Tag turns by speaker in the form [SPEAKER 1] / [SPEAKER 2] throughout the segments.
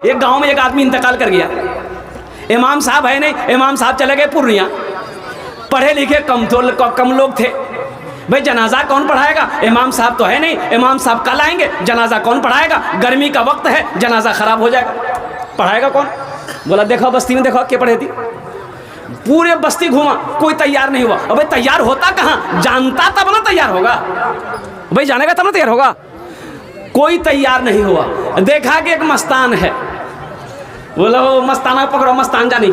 [SPEAKER 1] एक गांव में एक आदमी इंतकाल कर गया। इमाम साहब है नहीं, इमाम साहब चले गए पूर्णिया। पढ़े लिखे कम लोग थे। भाई जनाजा कौन पढ़ाएगा? इमाम साहब तो है नहीं, इमाम साहब कल आएंगे, जनाजा कौन पढ़ाएगा? गर्मी का वक्त है, जनाजा खराब हो जाएगा, पढ़ाएगा कौन? बोला देखो बस्ती में देखो क्या पढ़े थी। पूरे बस्ती घूमा, कोई तैयार नहीं हुआ। अबे तैयार होता कहाँ? जानता तब ना तैयार होगा, भाई जानेगा तब ना तैयार होगा। कोई तैयार नहीं हुआ। देखा कि एक मस्तान है, बोला वो मस्ताना पकड़ो, मस्तान जानी,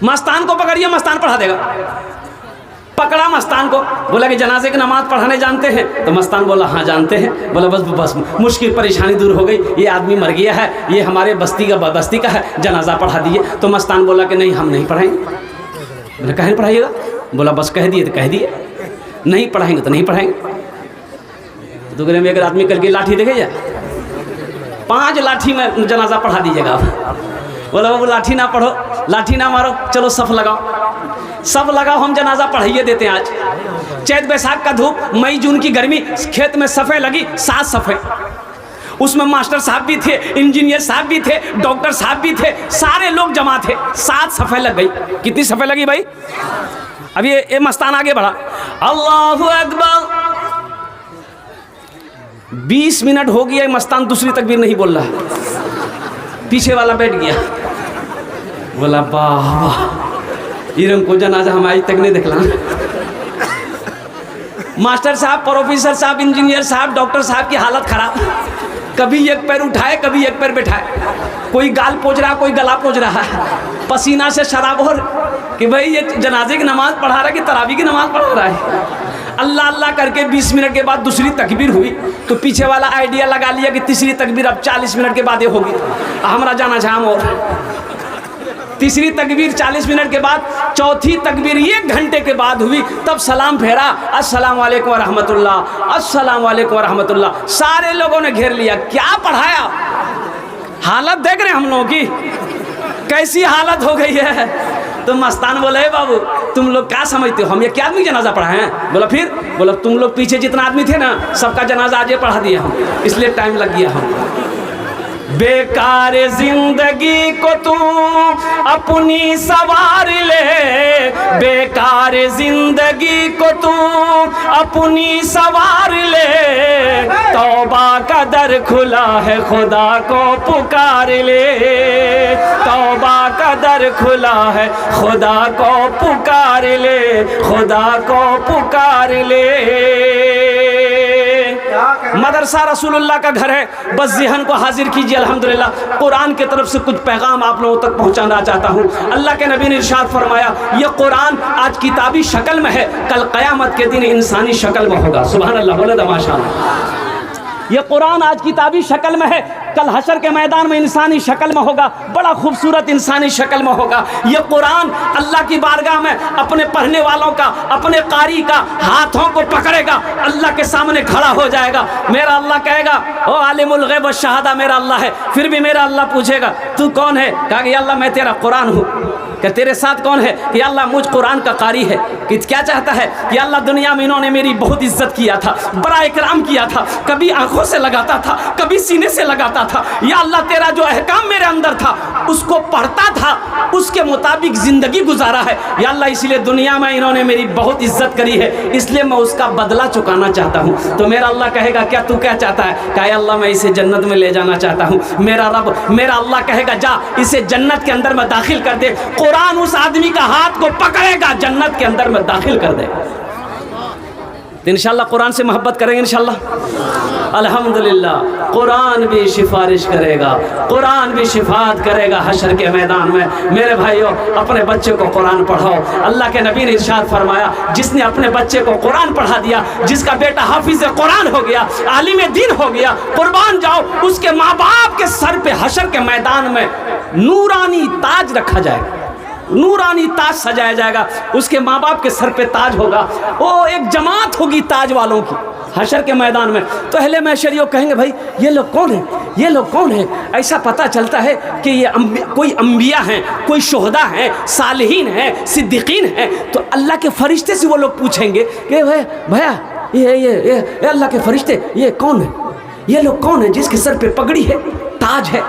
[SPEAKER 1] मस्तान को पकड़िए, मस्तान पढ़ा देगा। पकड़ा मस्तान को, बोला कि जनाजे की नमाज पढ़ाने जानते हैं? तो मस्तान बोला हाँ जानते हैं। बोला बस मुश्किल परेशानी दूर हो गई, ये आदमी मर गया है, ये हमारे बस्ती का है, जनाजा पढ़ा दिए। तो मस्तान बोला कि नहीं हम नहीं पढ़ाएंगे। बोला कहे पढ़ाइएगा? बोला बस कह दिए तो कह दिए, नहीं पढ़ाएंगे तो नहीं पढ़ाएंगे। दूसरे में एक आदमी करके लाठी देखे जा, 5 लाठी में जनाजा पढ़ा दीजिएगा। बोला वो लाठी ना पढ़ो, लाठी ना मारो, चलो सफ लगाओ, सब लगाओ, हम जनाजा पढ़ाइए देते हैं। आज चैत बैसाख का धूप, मई जून की गर्मी, खेत में सफ़े लगी, 7 सफ़े। उसमें मास्टर साहब भी थे, इंजीनियर साहब भी थे, डॉक्टर साहब भी थे, सारे लोग जमा थे। 7 सफ़े लग गई। कितनी सफ़े लगी भाई? अब ये मस्तान आगे बढ़ा, अल्लाहु अकबर। 20 मिनट हो गया, मस्तान दूसरी तकबीर नहीं बोल रहा। पीछे वाला बैठ गया, बोला वाह वाह, इरम को जनाजा हम आज तक नहीं देखला। मास्टर साहब, प्रोफेसर साहब, इंजीनियर साहब, डॉक्टर साहब की हालत खराब। कभी एक पैर उठाए, कभी एक पैर बैठाए, कोई गाल पोंछ रहा, कोई गला पोंछ रहा है, पसीना से शराब हो कि भाई ये जनाजे की नमाज पढ़ा रहा है कि तरावी की नमाज पढ़ा रहा है। अल्लाह अल्लाह करके 20 मिनट के बाद दूसरी तकबीर हुई, तो पीछे वाला आइडिया लगा लिया कि तीसरी तकबीर अब 40 मिनट के बाद ये होगी। हमारा जाना झाम और तीसरी तकबीर 40 मिनट के बाद, चौथी तकबीर 1 घंटे के बाद हुई, तब सलाम फेरा, अस्सलाम वालेकुम व रहमतुल्लाह, अस्सलाम वालेकुम व रहमतुल्लाह। सारे लोगों ने घेर लिया, क्या पढ़ाया? हालत देख रहे हैं हम लोगों की, कैसी हालत हो गई है। तो मस्तान बोले बाबू तुम लोग क्या समझते हो, हम ये क्या आदमी जनाजा पढ़ाए हैं? बोला फिर? बोला तुम लोग पीछे जितना आदमी थे ना, सबका जनाजा आज पढ़ा दिया हम, इसलिए टाइम लग गया हम। बेकार जिंदगी को तू अपनी सवार ले, बेकार जिंदगी को तू अपनी सवार ले, तौबा का दर खुला है खुदा को पुकार ले, तौबा का दर खुला है खुदा को पुकार ले, खुदा को पुकार ले। मदरसा रसूलुल्लाह का घर है, बस ज़हन को हाजिर कीजिए। अल्हम्दुलिल्लाह कुरान की तरफ से कुछ पैगाम आप लोगों तक पहुंचाना चाहता हूं। अल्लाह के नबी ने इरशाद फरमाया, ये कुरान आज किताबी शक्ल में है, कल क़यामत के दिन इंसानी शक्ल में होगा। सुभान अल्लाह, बोले माशाअल्लाह। ये कुरान आज किताबी शक्ल में है, कल हशर के मैदान में इंसानी शक्ल में होगा, बड़ा खूबसूरत इंसानी शक्ल में होगा। ये कुरान अल्लाह की बारगाह में अपने पढ़ने वालों का, अपने कारी का हाथों को पकड़ेगा, अल्लाह के सामने खड़ा हो जाएगा। मेरा अल्लाह कहेगा ओ आलिमुल गैब व शहादा मेरा अल्लाह है। फिर भी मेरा अल्लाह पूछेगा तू कौन है? कहा कि अल्लाह मैं तेरा कुरान हूँ। कि तेरे साथ कौन है? कि अल्लाह मुझ कुरान का कारी है। कि क्या चाहता है? कि अल्लाह दुनिया में इन्होंने मेरी बहुत इज्जत किया था, बड़ा इकराम किया था, कभी आंखों से लगाता था, कभी सीने से लगाता था। या अल्लाह तेरा जो अहकाम मेरे अंदर था उसको पढ़ता था, उसके मुताबिक ज़िंदगी गुजारा है। या अल्लाह इसलिए दुनिया में इन्होंने मेरी बहुत इज्जत करी है, इसलिए मैं उसका बदला चुकाना चाहता हूँ। तो मेरा अल्लाह कहेगा क्या तू क्या चाहता है? कहा अल्लाह मैं इसे जन्नत में ले जाना चाहता हूँ। मेरा रब, मेरा अल्लाह कहेगा जा इसे जन्नत के अंदर में दाखिल कर दे। कुरान उस आदमी का हाथ को पकड़ेगा, जन्नत के अंदर में दाखिल कर दे। इंशाल्लाह कुरान से मोहब्बत करेंगे इंशाल्लाह। अल्हम्दुलिल्लाह कुरान भी सिफारिश करेगा, कुरान भी शिफात करेगा हशर के मैदान में। मेरे भाइयों अपने बच्चे को कुरान पढ़ाओ। अल्लाह के नबी ने इरशाद फरमाया, जिसने अपने बच्चे को कुरान पढ़ा दिया, जिसका बेटा हाफिज कुरान हो गया, आलिम दीन हो गया, कुर्बान जाओ उसके माँ बाप के सर पे हशर के मैदान में नूरानी ताज रखा जाएगा, नूरानी ताज सजाया जाएगा, उसके माँ बाप के सर पे ताज होगा। वो एक जमात होगी ताज वालों की हशर के मैदान में। तो अहले महशरियों कहेंगे भाई ये लोग कौन है, ये लोग कौन है? ऐसा पता चलता है कि ये कोई अम्बिया हैं, कोई शोहदा हैं, सालिहीन हैं, सिद्दीकीन हैं। तो अल्लाह के फरिश्ते से वो लोग पूछेंगे कि भैया ये अल्लाह के फरिश्ते ये कौन है, ये लोग कौन है जिसके सर पे पगड़ी है, ताज ताज है।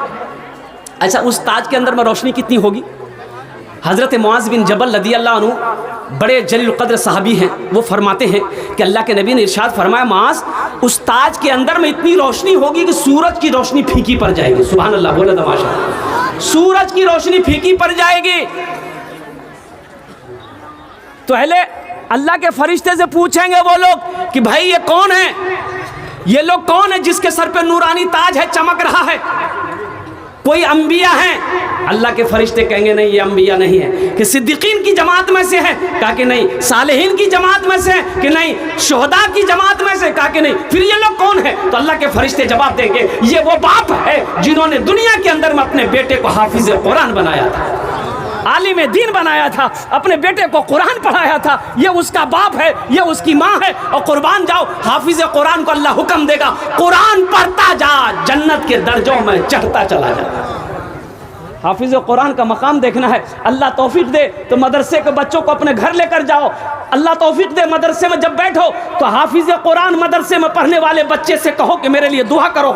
[SPEAKER 1] अच्छा, उस ताज के अंदर में रोशनी कितनी होगी? हज़रत मुआज़ बिन जबल रज़ियल्लाहु अन्हु बड़े जलील क़द्र सहाबी हैं, वो फरमाते हैं कि अल्लाह के नबी ने इरशाद फरमाया, मुआज़ उस ताज के अंदर में इतनी रोशनी होगी कि सूरज की रोशनी फीकी पड़ जाएगी। सुभान अल्लाह, बोले तमाशा, सूरज की रोशनी फीकी पड़ जाएगी। तो पहले अल्लाह के फरिश्ते से पूछेंगे वो लोग कि भाई ये कौन है, ये लोग कौन है जिसके सर पे नूरानी ताज है, चमक रहा है? कोई अंबिया हैं? अल्लाह के फरिश्ते कहेंगे नहीं, ये अंबिया नहीं है। कि सिद्दीकीन की जमात में से है? कहा कि नहीं। सालेहीन की जमात में से है? कि नहीं। शुहदा की जमात में से? कहा कि नहीं। फिर ये लोग कौन है? तो अल्लाह के फरिश्ते जवाब देंगे, ये वो बाप है जिन्होंने दुनिया के अंदर में अपने बेटे को हाफिज कुरान बनाया था, आलिम दीन बनाया था, अपने बेटे को कुरान पढ़ाया था। ये उसका बाप है, ये उसकी माँ है। और कुर्बान जाओ, हाफिज कुरान को अल्लाह हुक्म देगा, कुरान पढ़ता जा, जन्नत के दर्जों में चढ़ता चला जा। हाफिज कुरान का मकाम देखना है। अल्लाह तौफीक दे तो मदरसे के बच्चों को अपने घर लेकर जाओ। अल्लाह तौफीक दे, मदरसे में जब बैठो तो हाफिज कुरान मदरसे में पढ़ने वाले बच्चे से कहो कि मेरे लिए दुआ करो,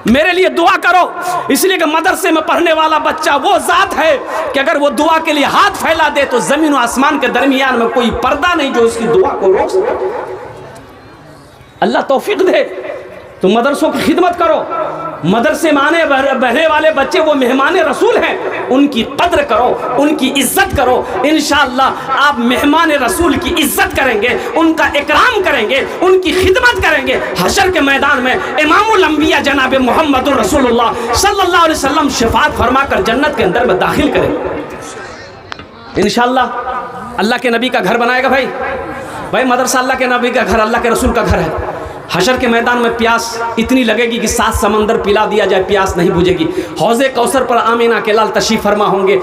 [SPEAKER 1] मेरे लिए दुआ करो। इसलिए कि मदरसे में पढ़ने वाला बच्चा वो ज़ात है कि अगर वो दुआ के लिए हाथ फैला दे तो ज़मीन और आसमान के दरमियान में कोई पर्दा नहीं जो उसकी दुआ को रोक सके। अल्लाह तौफीक दे तो मदरसों की खिदमत करो। मदरसे में आने बहने वाले बच्चे वो मेहमान रसूल हैं, उनकी कद्र करो, उनकी इज्जत करो। इंशाअल्लाह आप मेहमान रसूल की इज्जत करेंगे, उनका इकराम करेंगे, उनकी खिदमत करेंगे। हशर के मैदान में इमामुल अंबिया जनाब मोहम्मद रसूलुल्लाह सल्लल्लाहु अलैहि वसल्लम शफाअत फरमा कर जन्नत के अंदर में दाखिल करेंगे इंशाअल्लाह। अल्लाह के नबी का घर बनाएगा भाई मदरसा अल्लाह के नबी का घर, अल्लाह के रसूल का घर है। हशर के मैदान में प्यास इतनी लगेगी कि 7 समंदर पिला दिया जाए, प्यास नहीं बुझेगी। हौज़े कौसर पर आमीना के लाल तशरीफ़ फरमा होंगे।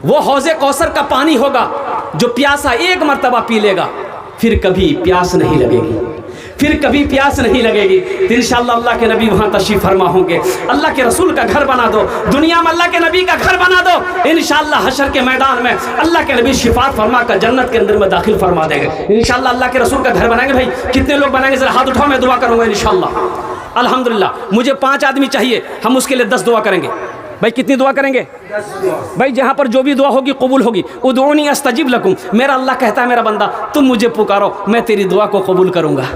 [SPEAKER 1] वो हौज़े कौसर का पानी होगा जो प्यासा एक मरतबा पी लेगा, फिर कभी प्यास नहीं लगेगी, फिर कभी प्यास नहीं लगेगी। तो इंशाअल्लाह अल्लाह के नबी वहाँ तशरीफ़ फरमा होंगे। अल्लाह के रसूल का घर बना दो, दुनिया में अल्लाह के नबी का घर बना दो। इंशाअल्लाह हशर के मैदान में अल्लाह के नबी शिफात फरमा कर जन्नत के अंदर में दाखिल फरमा देंगे। इंशाअल्लाह अल्लाह के रसूल का घर बनाएंगे। भाई कितने लोग बनाएंगे? ज़रा हाथ उठाओ, मैं दुआ करूँगा इंशाअल्लाह। अल्हम्दुलिल्लाह मुझे 5 आदमी चाहिए, हम उसके लिए 10 दुआ करेंगे। भाई कितनी दुआ करेंगे? भाई जहाँ पर जो भी दुआ होगी कबूल होगी। उदऊनी अस्तजिब लकुम, मेरा अल्लाह कहता है मेरा बंदा तुम मुझे पुकारो मैं तेरी दुआ को कबूल करूँगा।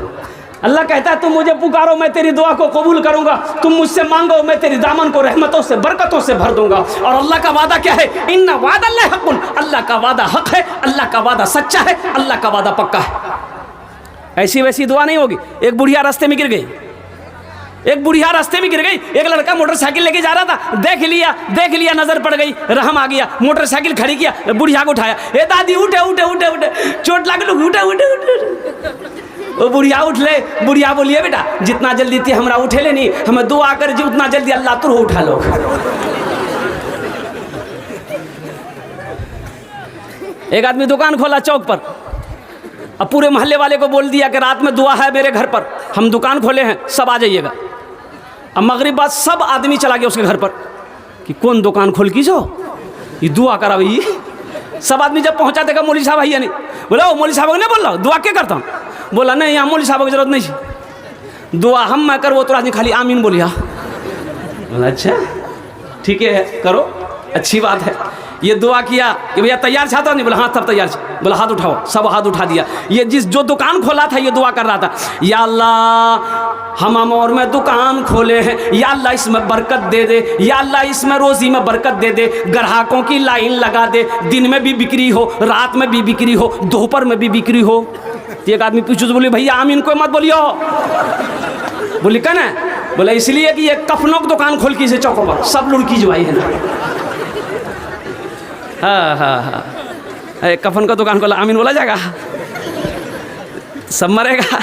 [SPEAKER 1] अल्लाह कहता है तुम मुझे पुकारो मैं तेरी दुआ को कबूल करूँगा, तुम मुझसे मांगो मैं तेरी दामन को रहमतों से बरकतों से भर दूँगा। और अल्लाह का वादा क्या है? इन्ना वादल्लाहि हक़्क़ुन, अल्लाह का वादा हक है, अल्लाह का वादा सच्चा है, अल्लाह का वादा पक्का है। ऐसी वैसी दुआ नहीं होगी। एक बुढ़िया रास्ते में गिर गई, एक बुढ़िया रास्ते में गिर गई, एक लड़का मोटरसाइकिल लेके जा रहा था, देख लिया नजर पड़ गई, रहम आ गया, मोटरसाइकिल खड़ी किया, बुढ़िया को उठाया, ए दादी उठे उठे उठे उठे, चोट लग लो, उठे उठे उठे। वो बुढ़िया उठ ले, बुढ़िया बोलिए बेटा जितना जल्दी थी हमरा उठे ले नहीं, हमें दुआ कर जी उतना जल्दी अल्लाह तुर उठा लो। एक आदमी दुकान खोला चौक पर, अब पूरे मोहल्ले वाले को बोल दिया कि रात में दुआ है मेरे घर पर, हम दुकान खोले हैं सब आ जाइएगा। अब मगरिब बाद सब आदमी चला गया उसके घर पर कि कौन दुकान खोल की जो ये दुआ करा भाई। सब आदमी जब पहुंचा देखा मौलवी साहब भैया नहीं, बोला ओ मौलवी साहब ने बोल रहा दुआ क्या करता हूँ? बोला नहीं यहाँ मौलवी साहब की जरूरत नहीं, दुआ हम मैं कर वो तो आदमी खाली आमीन बोलिया। बोला अच्छा ठीक है करो, अच्छी बात है। ये दुआ किया कि भैया तैयार छाता नहीं? बोला हाँ सब तैयार। बोला हाथ उठाओ, सब हाथ उठा दिया। ये जो दुकान खोला था ये दुआ कर रहा था, या अल्लाह हम अमौर में दुकान खोले हैं, या अल्लाह इसमें बरकत दे दे, या अल्लाह इसमें रोज़ी में बरकत दे दे, ग्राहकों की लाइन लगा दे, दिन में भी बिक्री हो, रात में भी बिक्री हो, दोपहर में भी बिक्री हो। एक आदमी पूछो तो बोले भैया आमीन कोई मत बोलियो। बोली कहना? बोला इसलिए कि ये कफनों की दुकान खोल की से चौकों पर सब लुड़की जो आई है ना। हाँ कफन का दुकान खोला आमीन बोला जाएगा? सब मरेगा।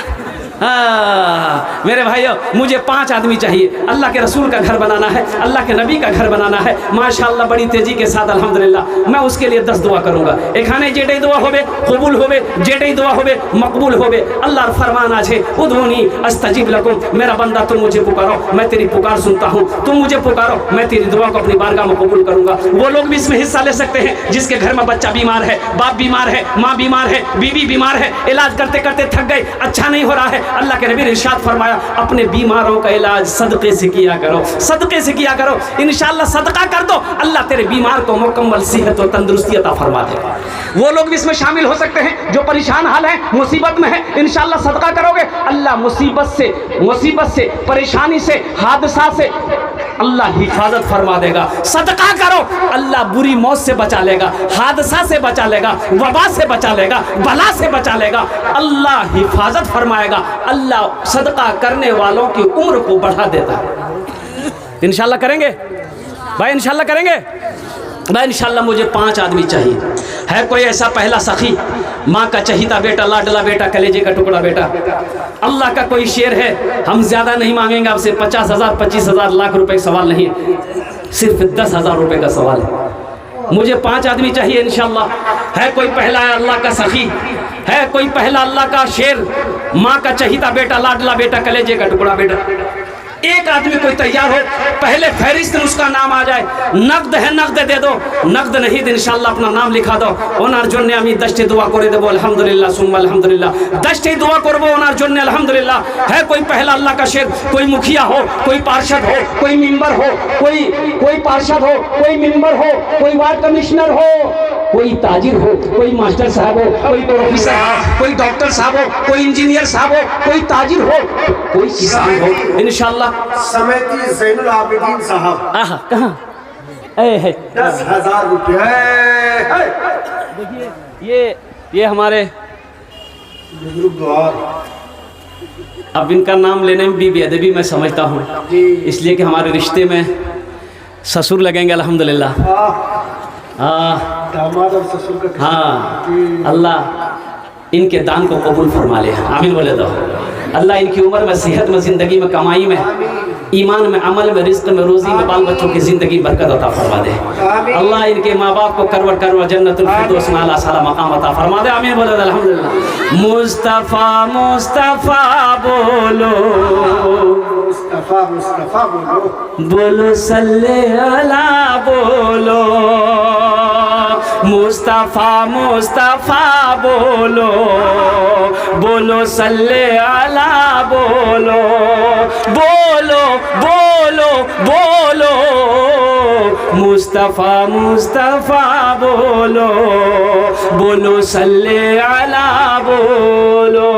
[SPEAKER 1] हाँ मेरे भाइयों मुझे 5 आदमी चाहिए, अल्लाह के रसूल का घर बनाना है, अल्लाह के नबी का घर बनाना है माशाअल्लाह बड़ी तेज़ी के साथ अल्हम्दुलिल्लाह। मैं उसके लिए 10 दुआ करूँगा। एखाने जेटे दुआ होवे कबूल होवे, जेटे दुआ होवे मकबूल होवे। अल्लाह फरमान आज है उदऊनी अस्तजिब लकुम, मेरा बंदा तुम मुझे पुकारो मैं तेरी पुकार सुनता हूँ, तुम मुझे पुकारो मैं तेरी दुआ को अपनी बारगाह में कबूल करूँगा। वो लोग भी इसमें हिस्सा ले सकते हैं जिसके घर में बच्चा बीमार है, बाप बीमार है, माँ बीमार है, बीवी बीमार है, इलाज करते करते थक गए, अच्छा नहीं हो रहा है, अल्लाह के नबी ने इरशाद फरमाया अपने बीमारों का इलाज सदक़े से किया करो, सदक़े से किया करो। इंशाअल्लाह सदका कर दो, अल्लाह तेरे बीमार को मुकम्मल सेहत और तंदुरुस्ती अता फरमा देगा। वो लोग भी इसमें शामिल हो सकते हैं जो परेशान हाल है, मुसीबत में है, इंशाअल्लाह सदका करोगे, अल्लाह मुसीबत से, परेशानी से, हादसा से अल्लाह हिफाजत फरमा देगा। सदका करो, अल्लाह बुरी मौत से बचा लेगा, हादसा से बचा लेगा, वबा से बचा लेगा, बला से बचा लेगा, अल्लाह हिफाजत फरमाएगा। अल्लाह सदका करने वालों की उम्र को बढ़ा देता है। इंशाअल्लाह करेंगे भाई, इंशाअल्लाह करेंगे भाई, इंशाअल्लाह। मुझे 5 आदमी चाहिए। है कोई ऐसा पहला सखी, माँ का चहीता बेटा, लाडला बेटा, कलेजे का टुकड़ा बेटा, अल्लाह का कोई शेर है, हम ज़्यादा नहीं मांगेंगे आपसे, 50,000 25,000 लाख रुपए का सवाल नहीं, सिर्फ 10,000 रुपये का सवाल है। मुझे 5 आदमी चाहिए इंशाअल्लाह। है कोई पहला है अल्लाह का सखी, है कोई पहला अल्लाह का शेर, माँ का चहीता बेटा, लाडला बेटा, कलेजे का टुकड़ा बेटा। एक आदमी कोई तैयार हो, पहले फहरिस्त में उसका नाम आ जाए। नकद है, नकद दे दो, नकद नहीं तो इंशाअल्लाह अपना नाम लिखा दो। ओनार जन्ने আমি 10টি দোয়া করে দেব আলহামদুলিল্লাহ সুম্মা আলহামদুলিল্লাহ। 10টি দোয়া করব ওনার জন্য আলহামদুলিল্লাহ। है कोई पहला अल्लाह का शेर, कोई मुखिया हो, कोई पार्षद हो, कोई मेंबर हो, कोई पार्षद हो, कोई मेंबर हो, कोई वार्ड कमिश्नर हो, कोई ताजिर हो, कोई मास्टर साहब हो, कोई प्रोफेसर हो, कोई डॉक्टर साहब हो, कोई इंजीनियर साहब हो, कोई ताजिर हो, कोई किसान हो, इंशाअल्लाह।
[SPEAKER 2] समेती ज़ैनुल आबिदीन साहब।
[SPEAKER 1] आहा, कहाँ है?
[SPEAKER 2] 10,000 रुपये।
[SPEAKER 1] देखिए ये हमारे
[SPEAKER 2] बुजुर्गवार,
[SPEAKER 1] अब इनका नाम लेने में भी बेअदबी मैं समझता हूँ, इसलिए कि हमारे रिश्ते में ससुर लगेंगे अल्हम्दुलिल्लाह।
[SPEAKER 2] दामाद और ससुर का।
[SPEAKER 1] हाँ, अल्लाह इनके दान को कबूल फरमा ले, आमीन बोले दो। अल्लाह इनकी उम्र में, सेहत में, ज़िंदगी में, कमाई में, ईमान में, अमल में, रिज़्क़ में, रोज़ी में, बाल बच्चों की ज़िंदगी बरकत अता फरमा दे। अल्लाह इनके माँ बाप को करवट जन्नतुल फिरदौस में आला साला मकाम अता फरमा दे, आमीन बोले अल्हम्दुलिल्लाह। मुस्तफ़ा मुस्तफ़ा बोलो,
[SPEAKER 2] मुस्तफ़ा मुस्तफ़ा बोलो,
[SPEAKER 1] बोलो सल्ले अला बोलो, मुस्तफ़ा मुस्तफ़ा बोलो, बोलो सल्ले अला बोलो, बोलो बोलो बोलो, मुस्तफ़ा मुस्तफ़ा बोलो, बोलो सल्ले अला बोलो।